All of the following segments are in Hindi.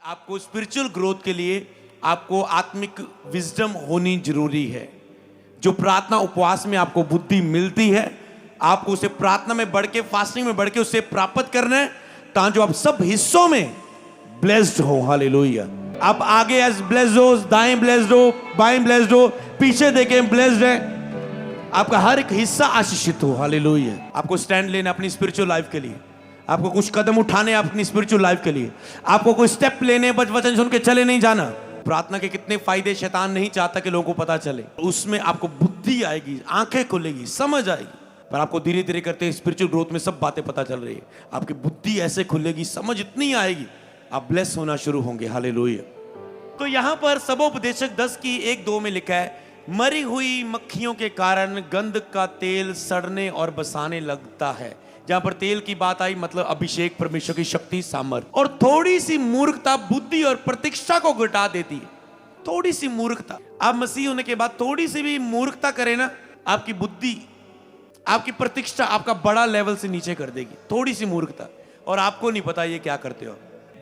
आपको स्पिरिचुअल ग्रोथ के लिए आपको आत्मिक विजडम होनी जरूरी है। जो प्रार्थना उपवास में आपको बुद्धि मिलती है, आपको उसे प्रार्थना में बढ़ के, फास्टिंग में बढ़ के उसे प्राप्त करना है, ताकि आप सब हिस्सों में ब्लेस्ड हो। हालेलुया। आप आगे एज ब्लेस्ड हो, दाएं ब्लेस्ड हो, बाएं ब्लेस्ड हो, पीछे देखें ब्लेस्ड है। आपका हर एक हिस्सा आशीषित हो। हालेलुया। आपको स्टैंड लेना अपनी स्पिरिचुअल लाइफ के लिए, आपको कुछ कदम उठाने अपनी स्पिरिचुअल लाइफ के लिए, आपको कोई स्टेप लेने, वचन सुन के चले नहीं जाना। प्रार्थना के कितने फायदे शैतान नहीं चाहता कि लोगों को पता चले। उसमें आपको बुद्धि आएगी, आंखें खुलेगी, समझ आएगी। पर आपको धीरे धीरे करते स्पिरिचुअल ग्रोथ में सब बातें पता चल रही है। आपकी बुद्धि ऐसे खुलेगी, समझ इतनी आएगी, आप ब्लेस होना शुरू होंगे। हालेलुया। तो यहां पर सबोपदेशक 10 की 1-2 में लिखा है, मरी हुई मक्खियों के कारण गंध का तेल सड़ने और बसाने लगता है। जहां पर तेल की बात आई, मतलब अभिषेक, परमेश्वर की शक्ति, सामर्थ। और थोड़ी सी मूर्खता बुद्धि और प्रतीक्षा को घटा देती है। थोड़ी सी मूर्खता, आप मसीह होने के बाद थोड़ी सी भी मूर्खता करें ना, आपकी बुद्धि, आपकी प्रतीक्षा आपका बड़ा लेवल से नीचे कर देगी। थोड़ी सी मूर्खता, और आपको नहीं पता ये क्या करते हो।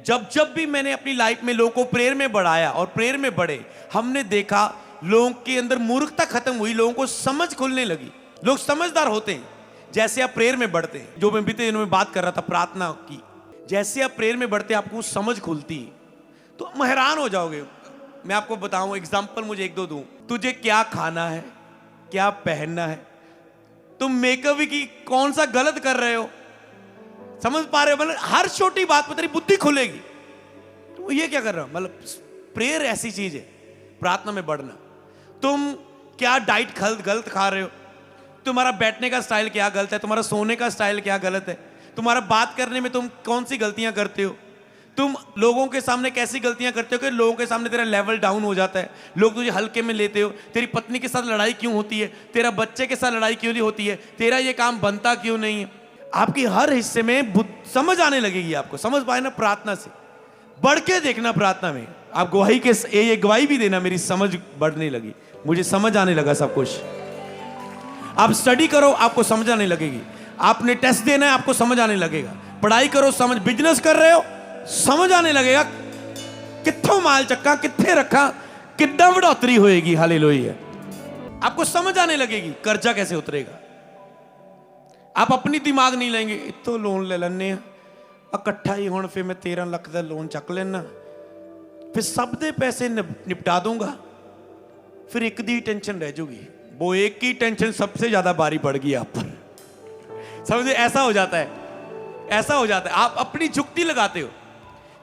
जब भी मैंने अपनी लाइफ में लोगों को प्रेयर में बढ़ाया और प्रेयर में बढ़े, हमने देखा लोगों के अंदर मूर्खता खत्म हुई, लोगों को समझ खुलने लगी, लोग समझदार होते हैं। जैसे आप प्रेयर में बढ़ते हैं, जो मैं बीते दिनों में बात कर रहा था प्रार्थना की, जैसे आप प्रेयर में बढ़ते आपको समझ खुलती है, तो आप हैरान हो जाओगे। मैं आपको बताऊं, एग्जांपल मुझे 1-2 दूं। तुझे क्या खाना है, क्या पहनना है, तुम मेकअप की कौन सा गलत कर रहे हो, समझ पा रहे हो? मतलब हर छोटी बात पर तेरी बुद्धि खुलेगी। तो ये क्या कर रहा हो? मतलब प्रेयर ऐसी चीज है, प्रार्थना में बढ़ना। तुम क्या डाइट गलत खा रहे हो, तुम्हारा बैठने का स्टाइल क्या गलत है, तुम्हारा सोने का स्टाइल क्या गलत है, तुम्हारा बात करने में तुम कौन सी गलतियां करते हो, तुम लोगों के सामने कैसी गलतियां करते हो कि लोगों के सामने तेरा लेवल डाउन हो जाता है, लोग तुझे हल्के में लेते हो, तेरी पत्नी के साथ लड़ाई क्यों होती है, तेरा बच्चे के साथ लड़ाई क्यों नहीं होती है, तेरा ये काम बनता क्यों नहीं है। आपकी हर हिस्से में समझ आने लगेगी। आपको समझ पाए ना, प्रार्थना से बढ़ के देखना। प्रार्थना में आप गवाही के ये गवाही भी देना, मेरी समझ बढ़ने लगी, मुझे समझ आने लगा सब कुछ। आप स्टडी करो, आपको समझ आने लगेगी। आपने टेस्ट देना है, आपको समझ आने लगेगा। पढ़ाई करो, समझ, बिजनेस कर रहे हो, समझ आने लगेगा। कित्थों माल चक्का, कित्थे रखा, कितना बढ़ोतरी होएगी। हालेलुया। आपको समझ आने लगेगी कर्जा कैसे उतरेगा। आप अपनी दिमाग नहीं लेंगे, इतो लोन ले लेने इकट्ठा ही हुण, फिर मैं 13 लाख का लोन चक लेना, फिर सब दे पैसे निपटा दूंगा, फिर एक दी टेंशन रह जाऊगी। वो एक की टेंशन सबसे ज्यादा भारी पड़ गई आप पर। समझे? ऐसा हो जाता है, ऐसा हो जाता है। आप अपनी जुक्ति लगाते हो।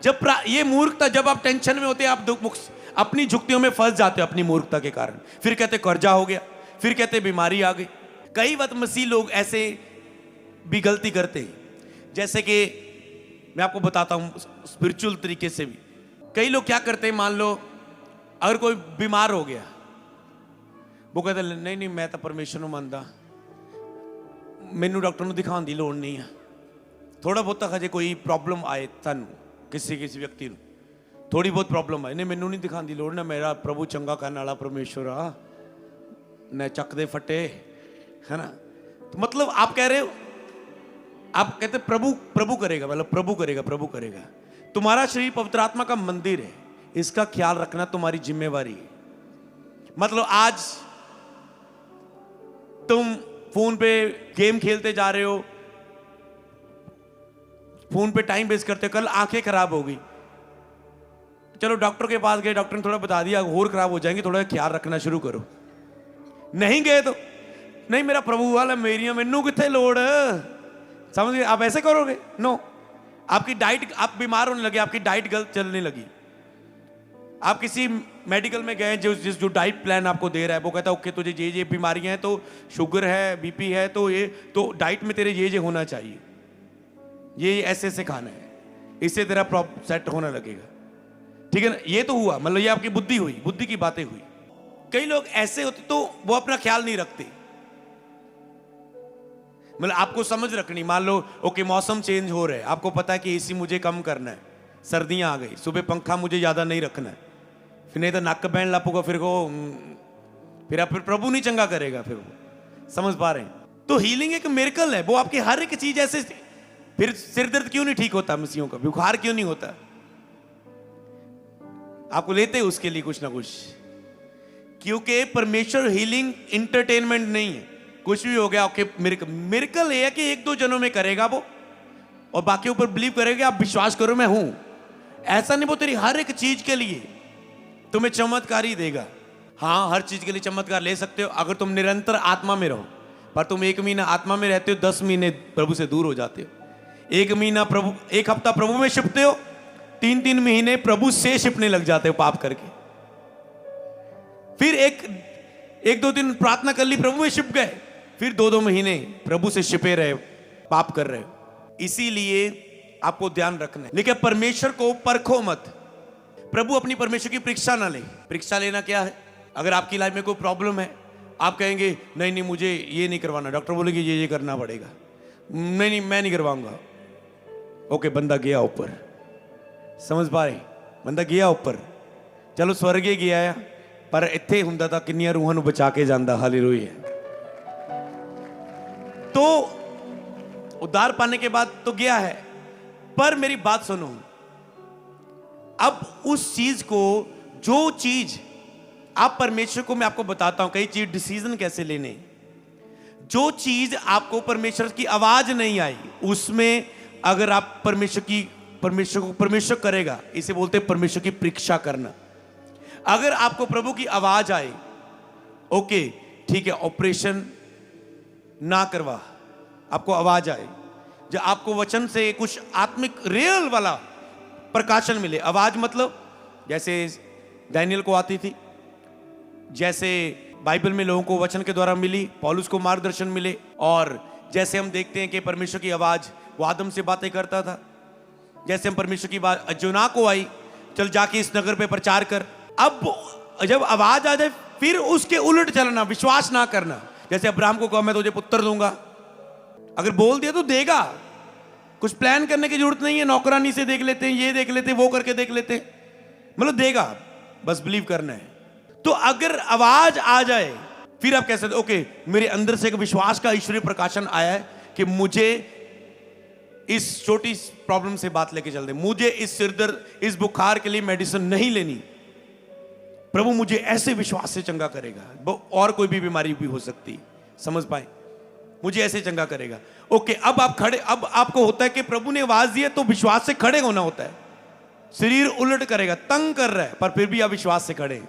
जब ये मूर्खता, जब आप टेंशन में होते हैं, आप अपनी जुक्तियों में फंस जाते हो अपनी मूर्खता के कारण। फिर कहते कर्जा हो गया, फिर कहते बीमारी आ गई। कई बात मसीह लोग ऐसे भी गलती करते हैं। जैसे कि मैं आपको बताता हूं स्पिरिचुअल तरीके से भी। कई लोग क्या करते हैं, मान लो अगर कोई बीमार हो गया, वो कहते नहीं मैं तो परमेश्वर को मानता, मैनू डॉक्टर को दिखाने की लोड़ नहीं है। थोड़ा बहुत हजे कोई प्रॉब्लम आए, तू किसी व्यक्ति को थोड़ी बहुत प्रॉब्लम आए, नहीं मैनू नहीं दिखाने की लोड़ ना, मेरा प्रभु चंगा करने वाला परमेश्वर आ, न चक दे फटे, है ना। तो मतलब आप कह रहे हो, आप कहते प्रभु प्रभु करेगा, मतलब प्रभु करेगा, प्रभु करेगा। तुम्हारा शरीर पवित्र आत्मा का मंदिर है, इसका ख्याल रखना तुम्हारी जिम्मेवारी है। मतलब आज तुम फोन पे गेम खेलते जा रहे हो, फोन पे टाइम वेस्ट करते हो, कल आंखें खराब हो गई, चलो डॉक्टर के पास गए, डॉक्टर ने थोड़ा बता दिया और खराब हो जाएंगे, थोड़ा ख्याल रखना शुरू करो। नहीं गए तो नहीं मेरा प्रभु वाला मेरिया मैनू कितने लोड़, समझ गए? आप ऐसे करोगे? नो। आपकी डाइट, आप बीमार होने लगे, आपकी डाइट गलत चलने लगी। आप किसी मेडिकल में गए, जो डाइट प्लान आपको दे रहा है, वो कहता है ओके तुझे ये बीमारियां हैं, तो शुगर है, बीपी है, तो ये तो डाइट में तेरे ये होना चाहिए, ये ऐसे ऐसे खाना है, इससे तेरा प्रॉब्लम सेट होने लगेगा। ठीक है ना? ये तो हुआ, मतलब ये आपकी बुद्धि हुई, बुद्धि की बातें हुई। कई लोग ऐसे होते तो वो अपना ख्याल नहीं रखते। मतलब आपको समझ रखनी, मान लो ओके मौसम चेंज हो रहा है, आपको पता है कि एसी मुझे कम करना है, सर्दियां आ गई, सुबह पंखा मुझे ज्यादा नहीं रखना है, फिर नहीं तो नक बहन लापूगा, फिर आप प्रभु नहीं चंगा करेगा। फिर वो समझ पा रहे हैं? तो हीलिंग एक मिरेकल है, वो आपकी हर एक चीज ऐसे। फिर सिर दर्द क्यों नहीं ठीक होता मसीहों का, बुखार क्यों नहीं होता, आपको लेते हैं उसके लिए कुछ ना कुछ, क्योंकि परमेश्वर हीलिंग इंटरटेनमेंट नहीं है। कुछ भी हो गया ओके, मिरेकल ये है कि एक दो जनों में करेगा वो, और बाकी ऊपर बिलीव करेगा, आप विश्वास करो मैं हूं। ऐसा नहीं, वो तेरी हर एक चीज के लिए तुम्हें चमत्कार ही देगा। हाँ, हर चीज के लिए चमत्कार ले सकते हो अगर तुम निरंतर आत्मा में रहो। पर तुम 1 महीना आत्मा में रहते हो, 10 महीने प्रभु से दूर हो जाते हो। 1 महीना प्रभु, 1 हफ्ता प्रभु में छिपते हो, 3 महीने प्रभु से छिपने लग जाते हो पाप करके। फिर एक दो दिन प्रार्थना कर ली, प्रभु में छिप गए, फिर 2 महीने प्रभु से छिपे रहे, पाप कर रहे हो। इसीलिए आपको ध्यान रखना है। लेकिन परमेश्वर को परखो मत। प्रभु अपनी परमेश्वर की परीक्षा ना ले। परीक्षा लेना क्या है? अगर आपकी लाइफ में कोई प्रॉब्लम है, आप कहेंगे नहीं नहीं मुझे ये नहीं करवाना, डॉक्टर बोलेगी ये करना पड़ेगा, नहीं नहीं मैं नहीं करवाऊंगा। ओके, बंदा गया ऊपर, समझ पा रहे? बंदा गया ऊपर, चलो स्वर्गे गया, पर इत्थे हुंदा तां किन्नियां रूहां नूं बचा के जांदा। हालेलुया। तो उद्धार पाने के बाद तो गया है, पर मेरी बात सुनो, अब उस चीज को, जो चीज आप परमेश्वर को, मैं आपको बताता हूं कई चीज डिसीजन कैसे लेने। जो चीज आपको परमेश्वर की आवाज नहीं आई, उसमें अगर आप परमेश्वर करेगा, इसे बोलते हैं परमेश्वर की परीक्षा करना। अगर आपको प्रभु की आवाज आए, ओके ठीक है, ऑपरेशन ना करवा, आपको आवाज आए, जब आपको वचन से कुछ आत्मिक रियल वाला प्रकाशन मिले। आवाज मतलब जैसे दानियल को आती थी, जैसे बाइबल में लोगों को वचन के द्वारा मिली, पौलुस को मार्गदर्शन मिले, और जैसे हम देखते हैं कि परमेश्वर की आवाज वो आदम से बातें करता था, जैसे हम परमेश्वर की बात अजोना को आई, चल जाके इस नगर पे प्रचार कर। अब जब आवाज आ जाए, फिर उसके उलट चलना, विश्वास ना करना। जैसे अब्राहम को कहा मैं तुझे पुत्र दूंगा, अगर बोल दिया तो देगा, कुछ प्लान करने की जरूरत नहीं है। नौकरानी से देख लेते हैं, ये देख लेते हैं, वो करके देख लेते हैं, मतलब देगा, बस बिलीव करना है। तो अगर आवाज आ जाए, फिर आप कह सकते ओके, मेरे अंदर से एक विश्वास का ईश्वरीय प्रकाशन आया है कि मुझे इस छोटी प्रॉब्लम से बात लेके चल दे, मुझे इस सिरदर्द, इस बुखार के लिए मेडिसिन नहीं लेनी, प्रभु मुझे ऐसे विश्वास से चंगा करेगा। और कोई भी बीमारी भी हो सकती, समझ पाए, मुझे ऐसे चंगा करेगा। ओके, अब आप खड़े, अब आपको होता है कि प्रभु ने आवाज दी है तो विश्वास से खड़े होना होता है। शरीर उलट करेगा, तंग कर रहा है, पर फिर भी आप विश्वास से खड़े,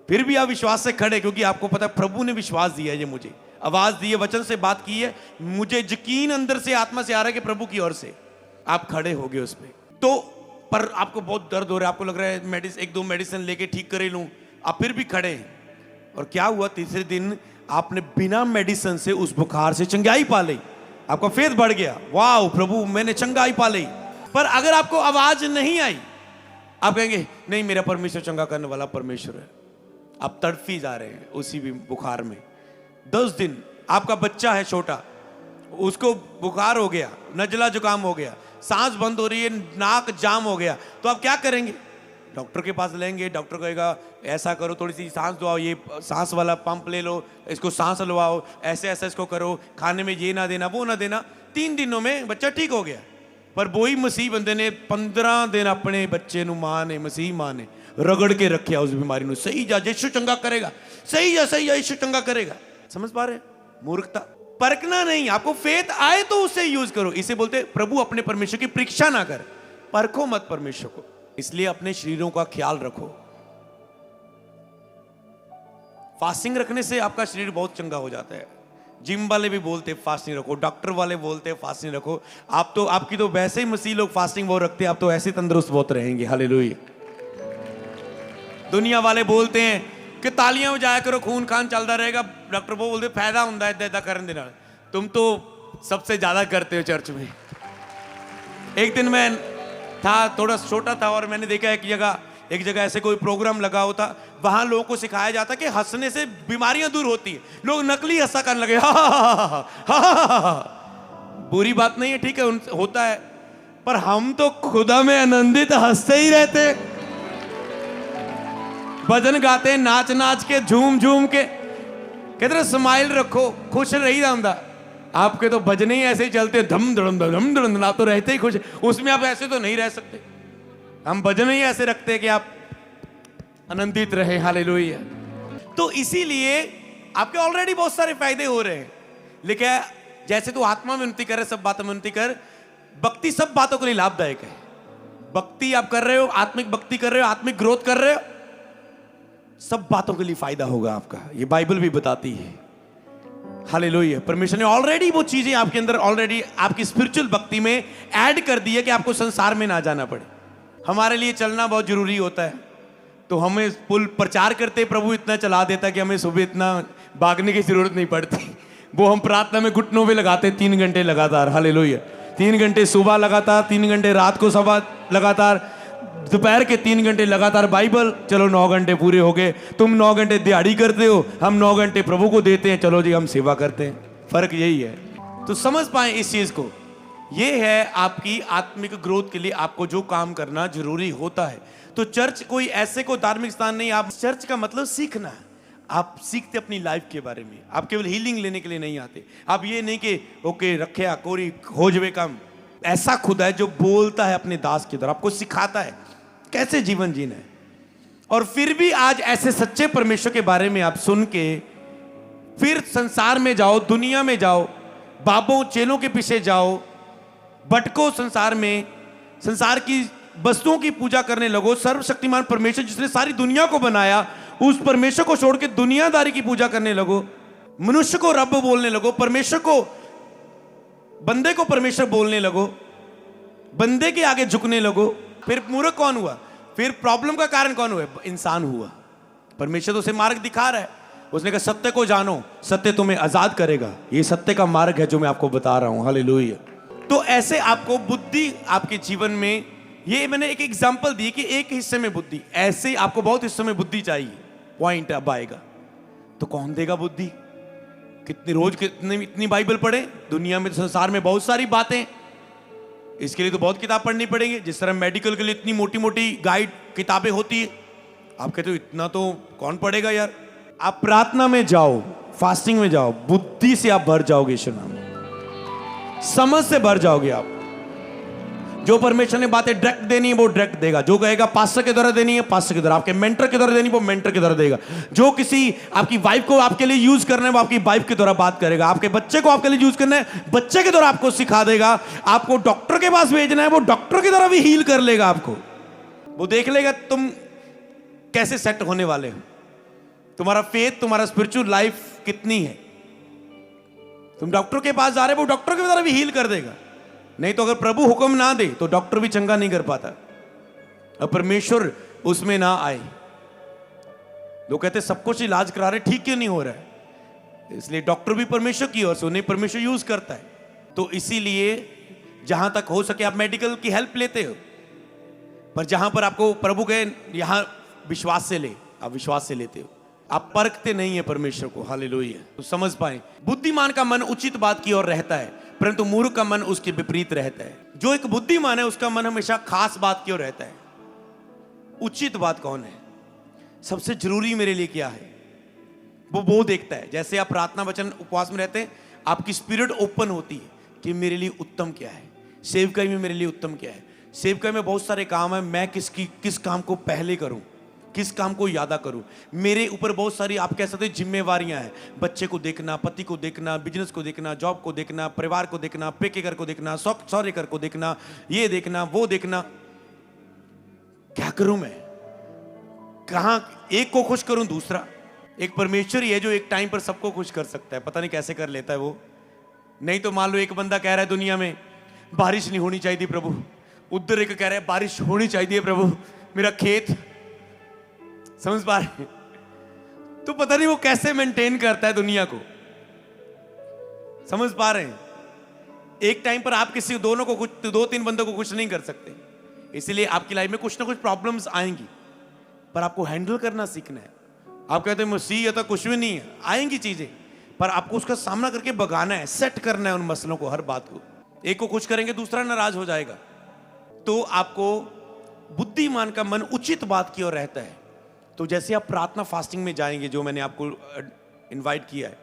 फिर भी आप विश्वास से खड़े, क्योंकि आपको पता है प्रभु ने विश्वास दिया है, ये मुझे आवाज दी है, वचन से बात की है, मुझे यकीन अंदर से आत्मा से आ रहा है कि प्रभु की ओर से। आप खड़े हो गए उस पर। तो पर आपको बहुत दर्द हो रहा है, आपको लग रहा है 1-2 मेडिसिन लेके ठीक कर ही लूं, आप फिर भी खड़े हैं। और क्या हुआ, तीसरे दिन आपने बिना मेडिसिन से उस बुखार से चंगाई पा ली, आपका फेथ बढ़ गया, वाह प्रभु मैंने चंगाई पा ली। पर अगर आपको आवाज नहीं आई, आप कहेंगे नहीं मेरा परमेश्वर चंगा करने वाला परमेश्वर है, आप तड़फी जा रहे हैं उसी भी बुखार में। 10 दिन आपका बच्चा है छोटा, उसको बुखार हो गया, नजला जुकाम हो गया, सांस बंद हो रही है, नाक जाम हो गया, तो आप क्या करेंगे? डॉक्टर के पास लेंगे, डॉक्टर कहेगा ऐसा करो, थोड़ी सी सांस दबाओ, ये सांस वाला पंप ले लो, इसको सांस लवाओ, ऐसे ऐसे इसको करो, खाने में ये ना देना वो ना देना। 3 दिनों में बच्चा ठीक हो गया। पर वही मसीह बंदे ने 15 दिन अपने बच्चे नु मां ने, मसीह मां ने रगड़ के रखिया उस बीमारी नु, सही जा यीशु चंगा करेगा, सही जा यीशु चंगा करेगा। समझ पा रहे? मूर्खता। परखना नहीं, आपको फेथ आए तो उसे यूज करो। इसे बोलते प्रभु अपने परमेश्वर की परीक्षा ना कर, परखो मत परमेश्वर को। इसलिए अपने शरीरों का ख्याल रखो। फास्टिंग रखने से आपका शरीर बहुत चंगा हो जाता है। जिम वाले भी बोलते फास्टिंग रखो, डॉक्टर वाले बोलते फास्टिंग रखो। आप तो, आपकी तो वैसे ही मसीह लोग फास्टिंग वो रखते हैं, आप तो ऐसे तंदुरुस्त बहुत रहेंगे। हालेलुया। दुनिया वाले बोलते हैं कि तालियां बजाया करो, खून खान चलता रहेगा, डॉक्टर वो बोलते फायदा होता है इदा करने देना। तुम तो सबसे ज्यादा करते हो चर्च में। एक दिन मैं था, थोड़ा छोटा था, और मैंने देखा एक जगह ऐसे कोई प्रोग्राम लगा होता, वहां लोगों को सिखाया जाता कि हंसने से बीमारियां दूर होती है। लोग नकली हंसा करने लगे, हा हा हा। बुरी बात नहीं है, ठीक है, होता है, पर हम तो खुदा में आनंदित हंसते ही रहते, भजन गाते, नाच नाच के, झूम झूम के। कहते स्माइल रखो, खुश रही जाता। आपके तो भजन ही ऐसे ही चलते, धम धड़म धम धड़म, आप तो रहते ही खुश, उसमें आप ऐसे तो नहीं रह सकते। हम भजन ही ऐसे रखते हैं कि आप आनंदित रहे। हालेलुया। तो इसीलिए आपके ऑलरेडी बहुत सारे फायदे हो रहे हैं, लेकिन जैसे तू आत्मा में उन्नति कर, सब बातों में उन्नति कर। भक्ति सब बातों के लिए लाभदायक है। भक्ति आप कर रहे हो, आत्मिक भक्ति कर रहे हो, आत्मिक ग्रोथ कर रहे हो, सब बातों के लिए फायदा होगा आपका। ये बाइबल भी बताती है। हालेलुया। परमेश्वर ने ऑलरेडी वो चीजें आपके अंदर ऑलरेडी आपकी स्पिरिचुअल भक्ति में ऐड कर दी है कि आपको संसार में ना जाना पड़े। हमारे लिए चलना बहुत जरूरी होता है, तो हमें पुल प्रचार करते प्रभु इतना चला देता कि हमें सुबह इतना भागने की जरूरत नहीं पड़ती। वो हम प्रार्थना में घुटनों पे लगाते 3 घंटे लगातार। हालेलुया। 3 घंटे सुबह लगातार, 3 घंटे रात को सुबह लगातार, दोपहर के 3 घंटे लगातार बाइबल। चलो 9 घंटे पूरे हो गए। तुम 9 घंटे दिहाड़ी करते हो, हम 9 घंटे प्रभु को देते हैं। चलो जी, हम सेवा करते हैं। फर्क यही है। तो समझ पाए इस चीज को। ये है आपकी आत्मिक ग्रोथ के लिए आपको जो काम करना जरूरी होता है। तो चर्च कोई ऐसे को धार्मिक स्थान नहीं। आप चर्च का मतलब सीखना है। आप सीखते अपनी लाइफ के बारे में। आप केवल हीलिंग लेने के लिए नहीं आते। आप ये नहीं कि ओके रखे कोरी हो जवे काम। ऐसा खुदा है जो बोलता है अपने दास की तरह, आपको सिखाता है कैसे जीवन जीना है। और फिर भी आज ऐसे सच्चे परमेश्वर के बारे में आप सुन के फिर संसार में जाओ, दुनिया में जाओ, बाबों चेलों के पीछे जाओ, भटको संसार में, संसार की वस्तुओं की पूजा करने लगो। सर्वशक्तिमान परमेश्वर जिसने सारी दुनिया को बनाया, उस परमेश्वर को छोड़ के दुनियादारी की पूजा करने लगो। मनुष्य को रब बोलने लगो, परमेश्वर को, बंदे को परमेश्वर बोलने लगो, बंदे के आगे झुकने लगो। फिर मूर्ख कौन हुआ? फिर प्रॉब्लम का कारण कौन हुआ? इंसान हुआ। परमेश्वर तो उसे मार्ग दिखा रहा है। उसने कहा सत्य को जानो, सत्य तुम्हें आजाद करेगा। ये सत्य का मार्ग है जो मैं आपको बता रहा हूं। हालेलुया। तो ऐसे आपको बुद्धि आपके जीवन में, ये मैंने एक एग्जांपल दी कि एक हिस्से में बुद्धि, ऐसे आपको बहुत हिस्सों में बुद्धि चाहिए। पॉइंट अब आएगा। तो कौन देगा बुद्धि? कितनी रोज कितनी इतनी बाइबल पढ़े? दुनिया में, संसार में बहुत सारी बातें, इसके लिए तो बहुत किताब पढ़नी पड़ेगी। जिस तरह मेडिकल के लिए इतनी मोटी मोटी गाइड किताबें होती है, आप कहते हो इतना तो कौन पढ़ेगा यार। आप प्रार्थना में जाओ, फास्टिंग में जाओ, बुद्धि से आप भर जाओगे। यीशु नाम में समझ से भर जाओगे आप। जो परमेश्वर ने बातें डायरेक्ट देनी है वो डायरेक्ट देगा। जो कहेगा पास्टर के द्वारा देनी है, पास्टर के द्वारा, आपके मेंटर के द्वारा देनी है वो मेंटर के द्वारा देगा। जो किसी आपकी वाइफ को आपके लिए यूज करना है वो आपकी वाइफ के द्वारा बात करेगा। आपके बच्चे को आपके लिए यूज करना है, बच्चे के द्वारा आपको सिखा देगा। आपको डॉक्टर के पास भेजना है, वो डॉक्टर के द्वारा भी हील कर लेगा आपको। वो देख लेगा तुम कैसे सेट होने वाले हो, तुम्हारा फेथ, तुम्हारा स्पिरिचुअल लाइफ कितनी है। तुम डॉक्टर के पास जा रहे हो, वो डॉक्टर के द्वारा भी हील कर देगा। नहीं तो अगर प्रभु हुक्म ना दे तो डॉक्टर भी चंगा नहीं कर पाता। अब परमेश्वर उसमें ना आए। लोग कहते सब कुछ इलाज करा रहे, ठीक क्यों नहीं हो रहा है? इसलिए डॉक्टर भी परमेश्वर की ओर से, उन्हें परमेश्वर यूज करता है। तो इसीलिए जहां तक हो सके आप मेडिकल की हेल्प लेते हो, पर जहां पर आपको प्रभु के यहां विश्वास से ले, आप विश्वास से लेते हो। आप परखते नहीं है परमेश्वर को। हालेलुया। तो समझ पाए, बुद्धिमान का मन उचित बात की ओर रहता है, परंतु मूर्ख का मन उसके विपरीत रहता है। जो एक बुद्धिमान है उसका मन हमेशा खास बात की ओर रहता है। उचित बात कौन है, सबसे जरूरी मेरे लिए क्या है, वो देखता है। जैसे आप प्रार्थना वचन उपवास में रहते हैं, आपकी स्पिरिट ओपन होती है कि मेरे लिए उत्तम क्या है, सेवकाई में मेरे लिए उत्तम क्या है। सेवकाई में बहुत सारे काम है, मैं किस काम को पहले करूं, किस काम को यादा करूं। मेरे ऊपर बहुत सारी, आप कह सकते हैं, जिम्मेवारियां हैं। बच्चे को देखना, पति को देखना, बिजनेस को देखना, जॉब को देखना, परिवार को देखना, पेके घर को देखना, सौर्य घर को देखना, ये देखना, वो देखना। क्या करूं मैं? कहां एक को खुश करूं, दूसरा। एक परमेश्वर ही है जो एक टाइम पर सबको खुश कर सकता है। पता नहीं कैसे कर लेता है वो। नहीं तो मान लो एक बंदा कह रहा है दुनिया में बारिश नहीं होनी चाहिए प्रभु, उधर एक कह रहा है बारिश होनी चाहिए प्रभु, मेरा खेत। समझ पा रहे? तो पता नहीं वो कैसे मेंटेन करता है दुनिया को। समझ पा रहे हैं? एक टाइम पर आप किसी दोनों को कुछ, 2-3 बंदों को कुछ नहीं कर सकते। इसलिए आपकी लाइफ में कुछ ना कुछ प्रॉब्लम्स आएंगी, पर आपको हैंडल करना सीखना है। आप कहते हैं मसीह या तो कुछ भी नहीं है, आएंगी चीजें, पर आपको उसका सामना करके भगाना है, सेट करना है उन मसलों को, हर बात को। एक को कुछ करेंगे दूसरा नाराज हो जाएगा। तो आपको बुद्धिमान का मन उचित बात की ओर रहता है। तो जैसे आप प्रार्थना फास्टिंग में जाएंगे, जो मैंने आपको इनवाइट किया है,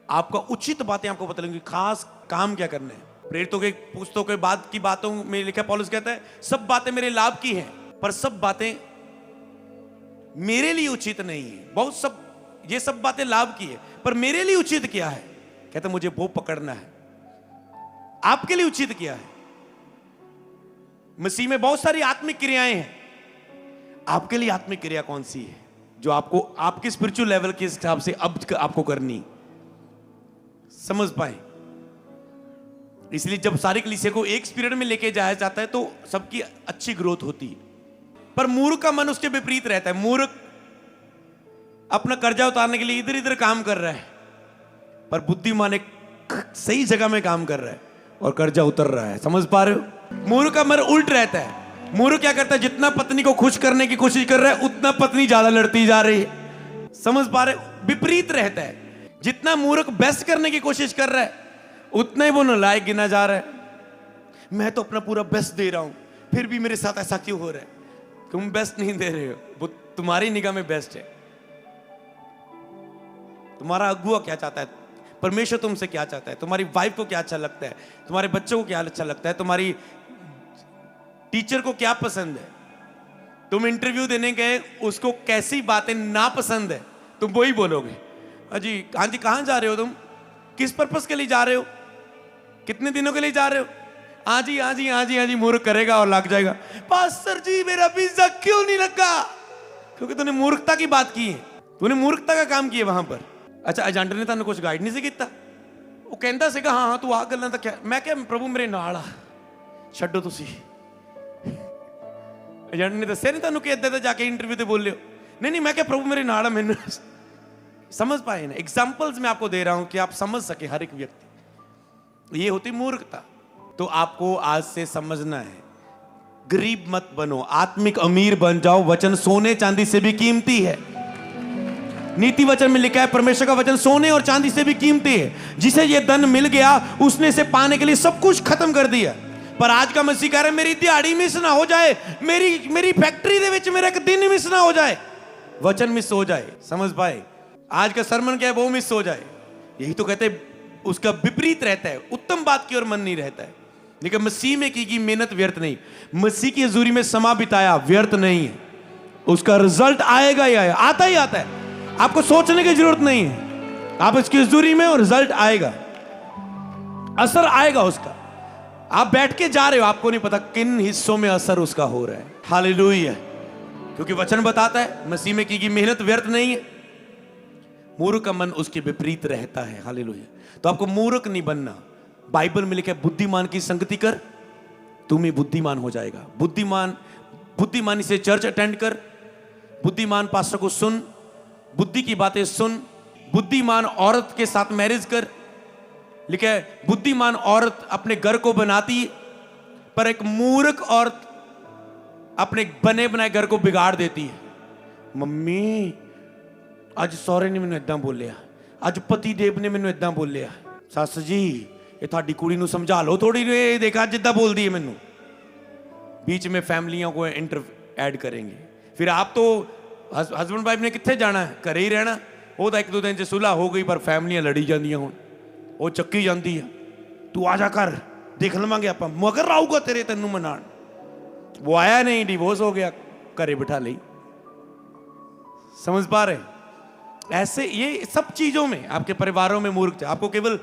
आपका उचित बातें आपको पता लगेंगी, खास काम क्या करना है। प्रेरितों के पुस्तकों के बाद की बातों में लिखा, पौलुस कहता है सब बातें मेरे लाभ की हैं, पर सब बातें मेरे लिए उचित नहीं है। बहुत सब ये सब बातें लाभ की है, पर मेरे लिए उचित क्या है? कहता मुझे वो पकड़ना है। आपके लिए उचित क्या है? मसीह में बहुत सारी आत्मिक क्रियाएं हैं, आपके लिए आत्मिक क्रिया कौन सी है जो आपको आपके स्पिरिचुअल लेवल के हिसाब से अब आपको करनी, समझ पाए। इसलिए जब सारी कलीसिया को एक स्पिरिट में लेके जाया जाता है तो सबकी अच्छी ग्रोथ होती है। पर मूर्ख का मन उसके विपरीत रहता है। मूर्ख अपना कर्जा उतारने के लिए इधर इधर काम कर रहा है, पर बुद्धिमान एक सही जगह में काम कर रहा है और कर्जा उतर रहा है। समझ पा रहे हो? मूर्ख का मन उल्ट रहता है। मूर्ख क्या करता है? जितना पत्नी को खुश करने की कोशिश कर रहा है उतना पत्नी ज्यादा लड़ती जा रही है। समझ पा रहे हो? विपरीत रहता है। जितना मूर्ख बेस्ट करने की कोशिश कर रहा है उतना ही वो नालायक गिना जा रहा है। मैं तो अपना पूरा बेस्ट दे रहा हूं, फिर भी मेरे साथ ऐसा क्यों हो रहा है? तुम बेस्ट नहीं दे रहे हो, वो तुम्हारी निगाह में बेस्ट है। तुम्हारा अगुआ क्या चाहता है, परमेश्वर तुमसे क्या चाहता है, तुम्हारी वाइफ को क्या अच्छा लगता है, तुम्हारे बच्चों को क्या अच्छा लगता है, तुम्हारी टीचर को क्या पसंद है। तुम इंटरव्यू देने गए, उसको कैसी बातें ना पसंद है तुम वही बोलोगे। अजी हाँ जी, कहाँ जा रहे हो तुम, किस पर्पस के लिए जा रहे हो, कितने दिनों के लिए जा रहे हो? हाँ जी हाँ जी हाँ जी हाँ जी। मूर्ख करेगा और लग जाएगा। पास्टर जी मेरा वीजा क्यों नहीं लगा? क्योंकि तूने मूर्खता की बात की है, तूने मूर्खता का काम किया वहां पर। अच्छा एजेंट ने तैਨੂੰ कुछ गाइड नहीं से किया? वो कहता सीगा हाँ हाँ तू आ गल्लां तां क्या। मैं क्या प्रभु मेरे नाल आ, छड्डो तुसी। एजेंट ने दस्सिया नहीं तैਨੂੰ कि इदां दा जाके इंटरव्यू ते बोलियो? नहीं नहीं, मैं क्या प्रभु मेरे नाल आ। मैंने समझ पाए ना? एग्जाम्पल्स मैं आपको दे रहा हूं कि आप समझ सके हर एक व्यक्ति। ये होती मूर्खता। तो आपको आज से समझना है, गरीब मत बनो, आत्मिक अमीर बन जाओ। वचन सोने चांदी से भी कीमती है। नीति वचन में लिखा है परमेश्वर का वचन सोने और चांदी से भी कीमती है। जिसे ये धन मिल गया उसने इसे पाने के लिए सब कुछ खत्म कर दिया। पर आज का मसीह कह रहा है मेरी दिहाड़ी मिस ना हो जाए, मेरी फैक्ट्री दे विच मेरा एक दिन मिस ना हो जाए, वचन मिस हो जाए। समझ पाए? आज का सरमन क्या है, वो मिस हो जाए। यही तो कहते हैं उसका विपरीत रहता है, उत्तम बात की ओर मन नहीं रहता है। लेकिन मसीह में की मेहनत व्यर्थ नहीं। मसीह की हजूरी में समा बिताया व्यर्थ नहीं है, उसका रिजल्ट आएगा ही आएगा, आता ही आता है। आपको सोचने की जरूरत नहीं है, आप इसकी हजूरी में और रिजल्ट आएगा, असर आएगा उसका। आप बैठ के जा रहे हो, आपको नहीं पता किन हिस्सों में असर उसका हो रहा है। हालेलुया। क्योंकि वचन बताता है मसीह में की मेहनत व्यर्थ नहीं है। मूर्ख का मन उसके विपरीत रहता है। हालेलुया। तो आपको मूर्ख नहीं बनना। बाइबल में लिखा है बुद्धिमान की संगति कर, तुम ही बुद्धिमान हो जाएगा। बुद्धिमानी से चर्च अटेंड कर, बुद्धिमान पास्टर को सुन, बुद्धि की बातें सुन, बुद्धिमान औरत के साथ मैरिज कर। लिखा है बुद्धिमान औरत अपने घर को बनाती, पर एक मूर्ख औरत अपने बने बनाए घर को बिगाड़ देती है। मम्मी ਅੱਜ ਸਹੁਰੇ ਨੇ ਮੈਨੂੰ ਇਦਾਂ ਬੋਲਿਆ, ਅੱਜ ਪਤੀ ਦੇਵ ਨੇ ਮੈਨੂੰ ਇਦਾਂ ਬੋਲਿਆ। ਸੱਸ ਜੀ ਇਹ ਤੁਹਾਡੀ ਕੁੜੀ ਨੂੰ ਸਮਝਾ ਲਓ ਥੋੜੀ, ਇਹ ਦੇਖਾ ਜਿੱਦਾਂ ਬੋਲਦੀ है ਮੈਨੂੰ। बीच में फैमिलियों को ऐड करेंगे। फिर आप तो हस्बैंड वाइफ ने कितने जाना है, घरे ही रहना। वो तो एक दो दिन से सुलह हो गई पर फैमिलियां लड़ी जांदियां हुण, वो चक्की जाती है। तू आ जा कर, देख लवांगे आप, मगर आऊगा तेरे तेनू मनाण। वो आया नहीं, डिवोर्स हो गया, घरे बिठा ली। समझ पा रहे? ऐसे ये सब चीजों में आपके परिवारों में मूर्ख। आपको केवल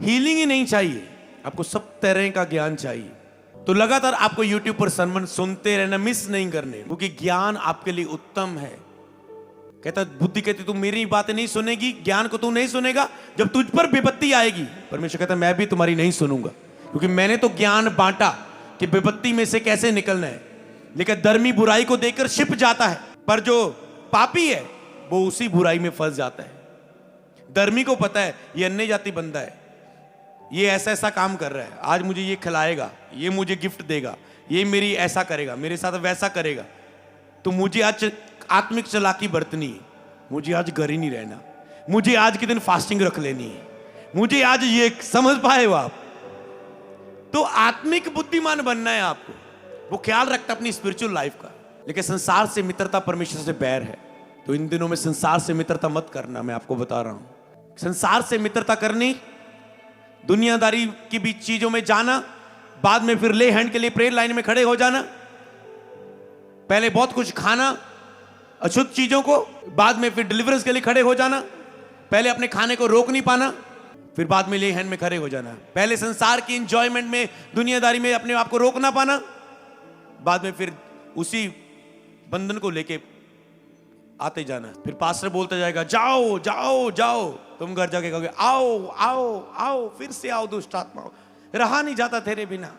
हीलिंग ही नहीं चाहिए, आपको सब तरह का ज्ञान चाहिए। तो लगातार आपको YouTube पर सरमन सुनते रहना, मिस नहीं करने, क्योंकि ज्ञान आपके लिए उत्तम है। कहता बुद्धि कहती तू मेरी बातें नहीं सुनेगी, ज्ञान को तू नहीं सुनेगा, जब तुझ पर विपत्ति आएगी। परमेश्वर कहता मैं भी तुम्हारी नहीं सुनूंगा, क्योंकि मैंने तो ज्ञान बांटा कि विपत्ति में से कैसे निकलना है। लेकिन धर्मी बुराई को देखकर छिप जाता है, पर जो पापी है वो उसी बुराई में फंस जाता है। धर्मी को पता है ये अन्य जाति बंदा है, ये ऐसा ऐसा काम कर रहा है, आज मुझे ये खिलाएगा, ये मुझे गिफ्ट देगा, ये मेरी ऐसा करेगा, मेरे साथ वैसा करेगा, तो मुझे आज आत्मिक चालाकी बरतनी है, मुझे आज घर ही नहीं रहना, मुझे आज के दिन फास्टिंग रख लेनी है, मुझे आज ये। समझ पाए हो आप? तो आत्मिक बुद्धिमान बनना है आपको। वो ख्याल रखता अपनी स्पिरिचुअल लाइफ का। लेकिन संसार से मित्रता परमेश्वर से बैर है। तो इन दिनों में संसार से मित्रता मत करना, मैं आपको बता रहा हूं। संसार से मित्रता करनी, दुनियादारी की भी चीजों में जाना, बाद में फिर ले हैंड के लिए प्रेयर लाइन में खड़े हो जाना, पहले बहुत कुछ खाना, अशुद्ध चीजों को, बाद में फिर डिलीवरेंस के लिए खड़े हो जाना, पहले अपने खाने को रोक नहीं पाना, फिर बाद में ले हैंड में खड़े हो जाना, पहले संसार की एंजॉयमेंट में, दुनियादारी में अपने आप को रोक ना पाना, बाद में फिर उसी बंधन को लेके आते जाना। फिर पास्टर बोलता जाएगा जाओ जाओ जाओ, तुम घर जाके कहोगे आओ आओ आओ, फिर से आओ दुष्ट आत्माओं, रहा नहीं जाता तेरे बिना।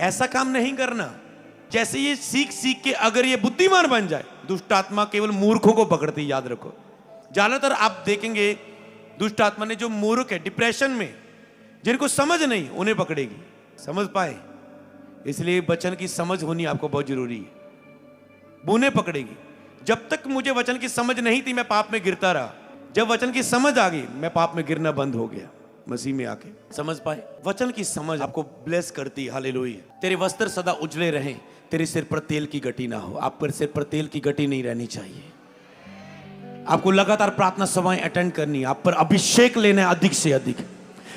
ऐसा काम नहीं करना। जैसे ये सीख सीख के अगर ये बुद्धिमान बन जाए, दुष्ट आत्मा केवल मूर्खों को पकड़ती, याद रखो। ज्यादातर आप देखेंगे दुष्ट आत्मा ने जो मूर्ख है, डिप्रेशन में, जिनको समझ नहीं, उन्हें पकड़ेगी। समझ पाए? इसलिए वचन की समझ होनी आपको बहुत जरूरी है। उन्हें पकड़ेगी। जब तक मुझे वचन की समझ नहीं थी, मैं पाप में गिरता रहा। जब वचन की समझ आ गई, मैं पाप में गिरना बंद हो गया मसीह में आके। समझ पाए? वचन की समझ आपको ब्लेस करती है। हालेलुया। तेरे वस्त्र सदा उजले रहें, तेरे सिर पर तेल की गटी ना हो। आप पर सिर पर तेल की गटी नहीं रहनी चाहिए। आपको लगातार प्रार्थना सभाएं अटेंड करनी है। आप पर अभिषेक लेना है अधिक से अधिक।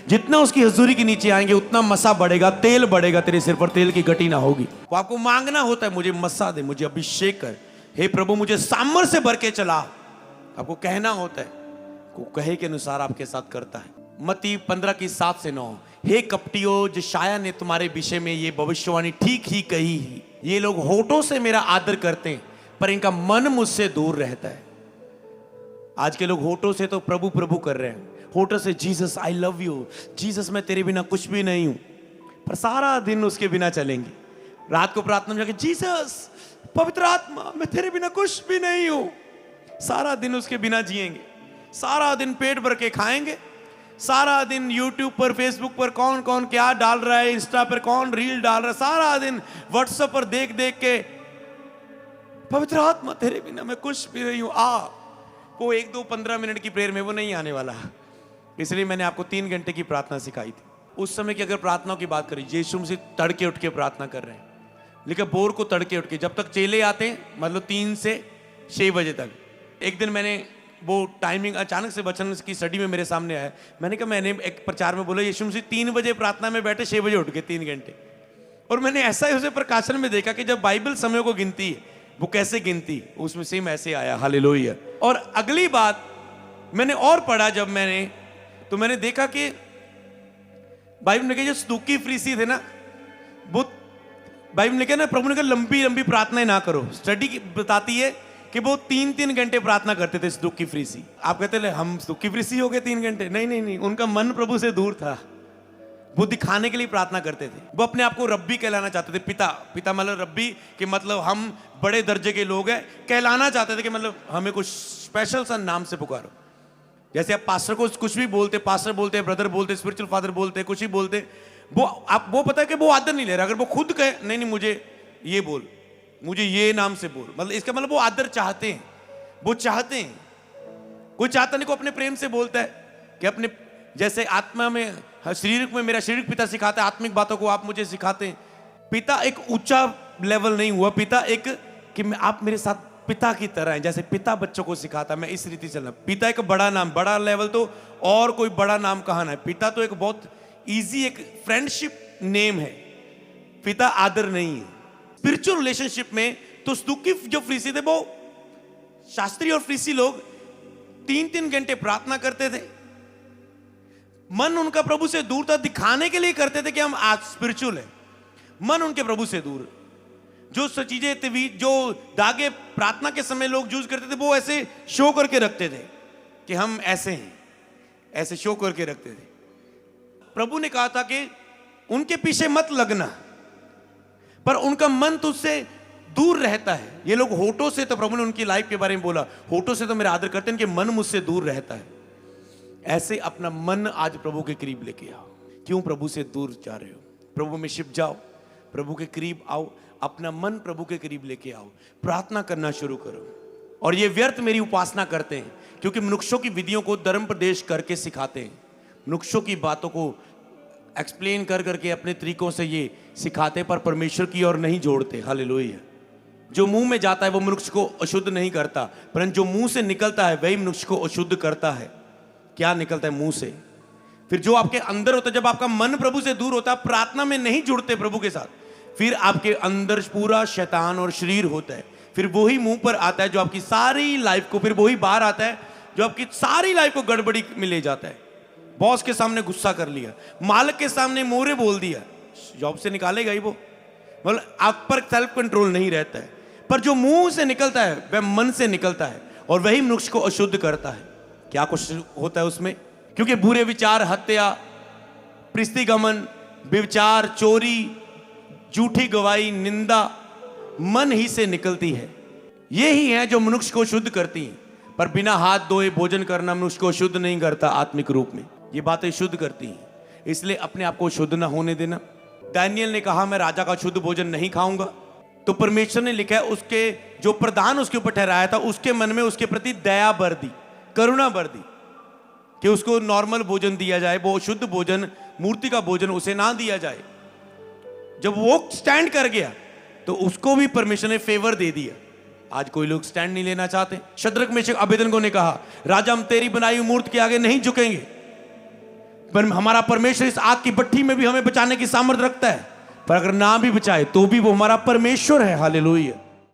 जितना उसकी हजूरी के नीचे आएंगे उतना मसा बढ़ेगा, तेल बढ़ेगा, तेरे सिर पर तेल की गटी ना होगी। तो आपको मांगना होता है, मुझे मसा दे, मुझे अभिषेक कर, हे प्रभु मुझे सामर से भर के चला। आपको कहना होता है, को कहे के अनुसार आपके साथ करता है। मत्ती 15:7-9, हे कपटियों, यशायाह ने तुम्हारे विषय में ये भविष्यवाणी ठीक ही कही ही। ये लोग होठों से मेरा आदर करते हैं, पर इनका मन मुझसे दूर रहता है। आज के लोग होठों से तो प्रभु प्रभु कर रहे हैं, होठों से Jesus I love you, Jesus मैं तेरे बिना कुछ भी नहीं हूं, पर सारा दिन उसके बिना चलेंगे। रात को प्रार्थना में जाके जीसस पवित्र आत्मा मैं तेरे बिना कुछ भी नहीं हूं, सारा दिन उसके बिना जिएंगे। सारा दिन पेट भर के खाएंगे, सारा दिन यूट्यूब पर फेसबुक पर कौन कौन क्या डाल रहा है, इंस्टा पर कौन रील डाल रहा है, सारा दिन व्हाट्सएप पर देख देख के पवित्र आत्मा तेरे बिना मैं कुछ भी नहीं हूं आ। वो 1-2-15 मिनट की प्रेयर में वो नहीं आने वाला। इसलिए मैंने आपको 3 घंटे की प्रार्थना सिखाई थी। उस समय की अगर प्रार्थनाओं की बात करें, यीशु मसीह तड़के उठ के प्रार्थना कर रहे हैं, लेकिन भोर को तड़के उठ के, जब तक चेले आते हैं, मतलब 3 से 6 बजे तक। एक दिन मैंने वो टाइमिंग अचानक से वचन की स्टडी में मेरे सामने आया। मैंने कहा, मैंने एक प्रचार में बोला यीशु मसीह 3 बजे प्रार्थना में बैठे, 6 बजे उठ गए 3 घंटे। और मैंने ऐसा ही उसे प्रकाशन में देखा कि जब बाइबल समय को गिनती है, वो कैसे गिनती, उसमें सेम ऐसे आया। हालेलुया। और अगली बात मैंने और पढ़ा जब मैंने, तो मैंने देखा कि बाइबल में जो सदूकी फरीसी थे ना, वो बाइबल में क्या ना, प्रभु ने कहा लंबी लंबी प्रार्थनाएं ना करो। स्टडी बताती है कि वो 3-3 घंटे प्रार्थना करते थे सदूकी फरीसी। आप कहते हैं हम सदूकी फरीसी हो गए 3 घंटे? नहीं नहीं नहीं, उनका मन प्रभु से दूर था। वो दिखाने के लिए प्रार्थना करते थे। वो अपने आप को रब्बी कहलाना चाहते थे। पिता, पिता मतलब रब्बी कि मतलब हम बड़े दर्जे के लोग हैं, कहलाना चाहते थे कि मतलब हमें कुछ स्पेशल सा नाम से पुकारो। जैसे आप पास्टर को कुछ भी बोलते, पास्टर बोलते, ब्रदर बोलते, स्पिरिचुअल फादर बोलते, कुछ ही बोलते, वो आप वो पता है कि वो आदर नहीं ले रहा। अगर वो खुद कहे नहीं नहीं मुझे ये बोल, मुझे ये नाम से बोल, मतलब इसका मतलब वो आदर चाहते हैं। वो चाहते हैं, कोई चाहता नहीं को अपने प्रेम से बोलता है कि अपने, जैसे आत्मा में, शरीर में मेरा शरीर पिता सिखाता है, आत्मिक बातों को आप मुझे सिखाते हैं। पिता एक ऊंचा लेवल नहीं हुआ, पिता एक कि मैं, आप मेरे साथ पिता की तरह हैं। जैसे पिता बच्चों को सिखाता, मैं इस रीति चलना। पिता एक बड़ा नाम, बड़ा लेवल तो और कोई बड़ा नाम कहाँ है। पिता तो एक बहुत इजी एक फ्रेंडशिप नेम है, पिता आदर नहीं है। स्पिरिचुअल रिलेशनशिप में तो सदूकी जो फरीसी थे, वो शास्त्री और फरीसी लोग 3-3 घंटे प्रार्थना करते थे। मन उनका प्रभु से दूर था, दिखाने के लिए करते थे कि हम आज स्पिरिचुअल है। मन उनके प्रभु से दूर। जो चीजें थी, जो दागे प्रार्थना के समय लोग यूज करते थे, वो ऐसे शो करके रखते थे कि हम ऐसे हैं, ऐसे शो करके रखते थे। प्रभु ने कहा था कि उनके पीछे मत लगना, पर उनका मन तुझसे दूर रहता है। ये लोग होठों से, तो प्रभु ने उनकी लाइफ के बारे में बोला, होठों से तो मेरा आदर करते हैं, इनके मन मुझसे दूर रहता है। ऐसे अपना मन आज प्रभु के करीब लेके आओ। क्यों प्रभु से दूर जा रहे हो? प्रभु में छिप जाओ, प्रभु के करीब आओ, अपना मन प्रभु के करीब लेके आओ, प्रार्थना करना शुरू करो। और ये व्यर्थ मेरी उपासना करते हैं, क्योंकि मनुष्यों की विधियों को धर्म प्रदेश करके सिखाते हैं। मनुष्यों की बातों को एक्सप्लेन कर करके अपने तरीकों से ये सिखाते, पर परमेश्वर की ओर नहीं जोड़ते। हालेलुया। जो मुंह में जाता है वो मनुष्य को अशुद्ध नहीं करता, परंतु जो मुंह से निकलता है वही मनुष्य को अशुद्ध करता है। क्या निकलता है मुंह से? फिर जो आपके अंदर होता है, जब आपका मन प्रभु से दूर होता है, प्रार्थना में नहीं जुड़ते प्रभु के साथ, फिर आपके अंदर पूरा शैतान और शरीर होता है। फिर वही मुंह पर आता है जो आपकी सारी लाइफ को, फिर वही बाहर आता है जो आपकी सारी लाइफ को गड़बड़ी में ले जाता है। बॉस के सामने गुस्सा कर लिया, मालिक के सामने मोरे बोल दिया, जॉब से निकालेगा ही वो। मतलब आप पर सेल्फ कंट्रोल नहीं रहता है। पर जो मुंह से निकलता है वह मन से निकलता है और वही मनुष्य को अशुद्ध करता है। क्या कुछ होता है उसमें? क्योंकि बुरे विचार, हत्या, प्रिस्तिगमन, व्यभिचार, चोरी, झूठी गवाही, निंदा मन ही से निकलती है। ये ही है जो मनुष्य को शुद्ध करती हैं। पर बिना हाथ धोए भोजन करना मनुष्य को शुद्ध नहीं करता आत्मिक रूप में। ये बातें शुद्ध करती हैं, इसलिए अपने आप को शुद्ध ना होने देना। दानियल ने कहा मैं राजा का शुद्ध भोजन नहीं खाऊंगा, तो परमेश्वर ने लिखा है उसके जो प्रधान उसके ऊपर ठहराया था उसके मन में उसके प्रति दया भर दी, करुणा भर दी कि उसको नॉर्मल भोजन दिया जाए, वो शुद्ध भोजन, मूर्ति का भोजन उसे ना दिया जाए। जब वो स्टैंड कर गया तो उसको भी परमेश्वर ने फेवर दे दिया। आज कोई लोग स्टैंड नहीं लेना चाहते। शद्रक, मेशक, अबेदनगो ने कहा राजा हम तेरी बनाई हुई मूर्ति के आगे नहीं झुकेंगे, पर हमारा परमेश्वर इस आग की भट्ठी में भी हमें बचाने की सामर्थ्य रखता है, पर अगर ना भी बचाए तो भी वो हमारा परमेश्वर है। हालेलुया।